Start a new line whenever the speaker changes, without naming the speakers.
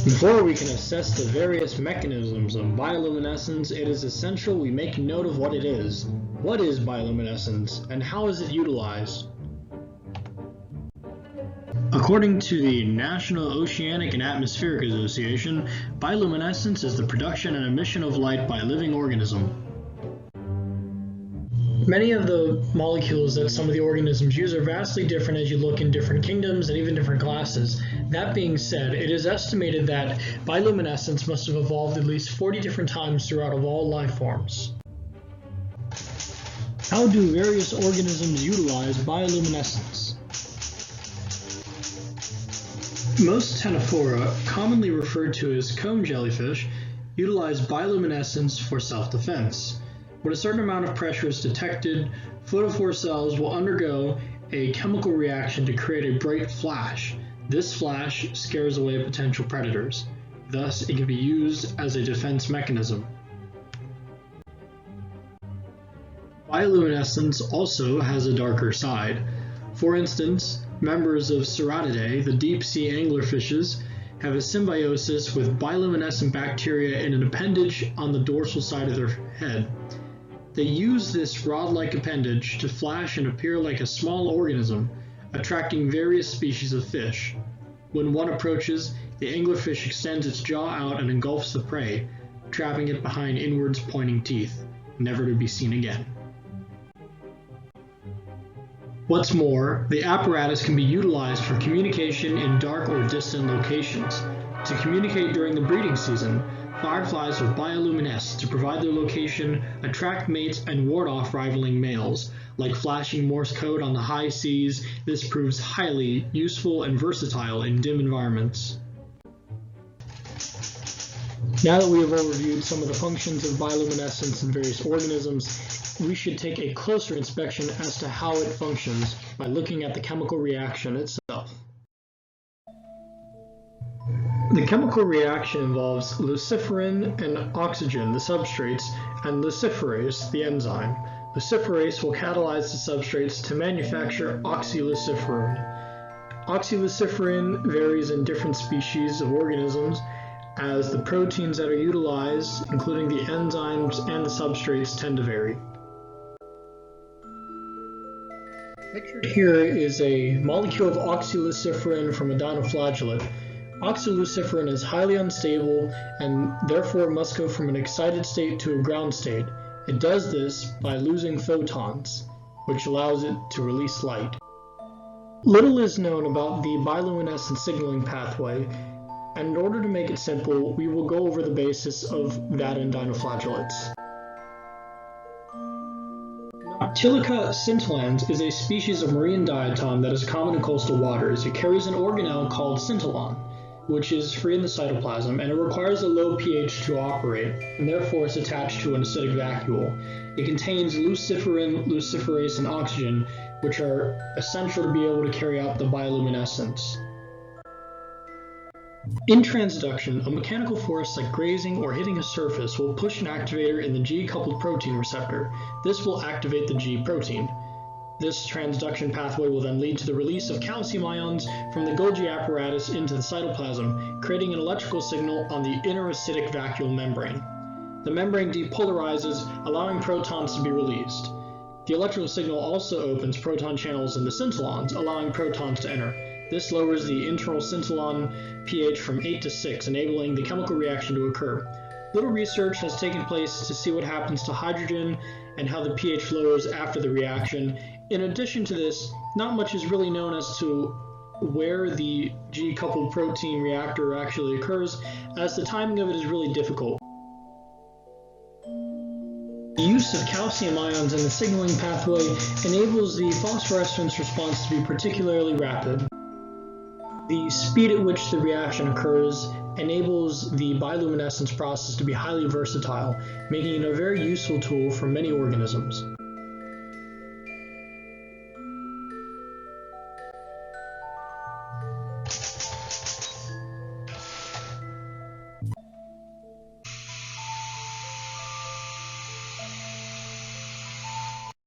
Before we can assess the various mechanisms of bioluminescence, it is essential we make note of what it is. What is bioluminescence, and how is it utilized? According to the National Oceanic and Atmospheric Association, bioluminescence is the production and emission of light by a living organism. Many of the molecules that some of the organisms use are vastly different as you look in different kingdoms and even different classes. That being said, it is estimated that bioluminescence must have evolved at least 40 different times throughout of all life forms. How do various organisms utilize bioluminescence? Most ctenophora, commonly referred to as cone jellyfish, utilize bioluminescence for self-defense. When a certain amount of pressure is detected, photophore cells will undergo a chemical reaction to create a bright flash. This flash scares away potential predators. Thus, it can be used as a defense mechanism. Bioluminescence also has a darker side. For instance, members of Ceratidae, the deep-sea anglerfishes, have a symbiosis with bioluminescent bacteria in an appendage on the dorsal side of their head. They use this rod-like appendage to flash and appear like a small organism, attracting various species of fish. When one approaches, the anglerfish extends its jaw out and engulfs the prey, trapping it behind inwards pointing teeth, never to be seen again. What's more, the apparatus can be utilized for communication in dark or distant locations. To communicate during the breeding season, fireflies will bioluminesce to provide their location, attract mates, and ward off rivaling males. Like flashing Morse code on the high seas, this proves highly useful and versatile in dim environments. Now that we have overviewed some of the functions of bioluminescence in various organisms, we should take a closer inspection as to how it functions by looking at the chemical reaction itself. The chemical reaction involves luciferin and oxygen, the substrates, and luciferase, the enzyme. Luciferase will catalyze the substrates to manufacture oxyluciferin. Oxyluciferin varies in different species of organisms as the proteins that are utilized, including the enzymes and the substrates, tend to vary. Pictured here is a molecule of oxyluciferin from a dinoflagellate. Oxyluciferin is highly unstable and therefore must go from an excited state to a ground state. It does this by losing photons, which allows it to release light. Little is known about the bioluminescent signaling pathway, and in order to make it simple, we will go over the basis of that in dinoflagellates. Noctilica scintillans is a species of marine diatom that is common in coastal waters. It carries an organelle called scintillon, which is free in the cytoplasm, and it requires a low pH to operate, and therefore is attached to an acidic vacuole. It contains luciferin, luciferase, and oxygen, which are essential to be able to carry out the bioluminescence. In transduction, a mechanical force like grazing or hitting a surface will push an activator in the G-coupled protein receptor. This will activate the G protein. This transduction pathway will then lead to the release of calcium ions from the Golgi apparatus into the cytoplasm, creating an electrical signal on the inner acidic vacuole membrane. The membrane depolarizes, allowing protons to be released. The electrical signal also opens proton channels in the scintillons, allowing protons to enter. This lowers the internal scintillon pH from 8 to 6, enabling the chemical reaction to occur. Little research has taken place to see what happens to hydrogen and how the pH lowers after the reaction. In addition to this, not much is really known as to where the G-coupled protein reactor actually occurs, as the timing of it is really difficult. The use of calcium ions in the signaling pathway enables the phosphorescence response to be particularly rapid. The speed at which the reaction occurs enables the bioluminescence process to be highly versatile, making it a very useful tool for many organisms.